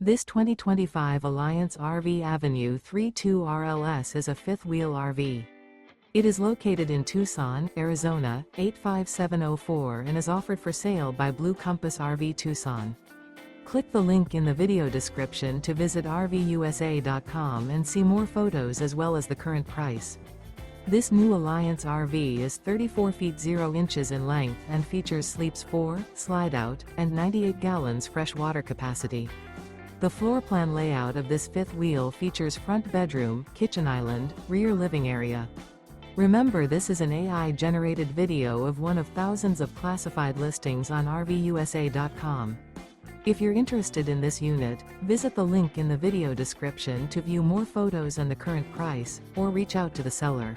This 2025 Alliance RV Avenue 32 RLS is a fifth-wheel RV. It is located in Tucson, Arizona, 85704 and is offered for sale by Blue Compass RV Tucson. Click the link in the video description to visit RVUSA.com and see more photos as well as the current price. This new Alliance RV is 34 feet 0 inches in length and features sleeps 4, Slideout, and 98 gallons fresh water capacity. The floor plan layout of this fifth wheel features front bedroom, kitchen island, rear living area. Remember, this is an AI-generated video of one of thousands of classified listings on RVUSA.com. If you're interested in this unit, visit the link in the video description to view more photos and the current price, or reach out to the seller.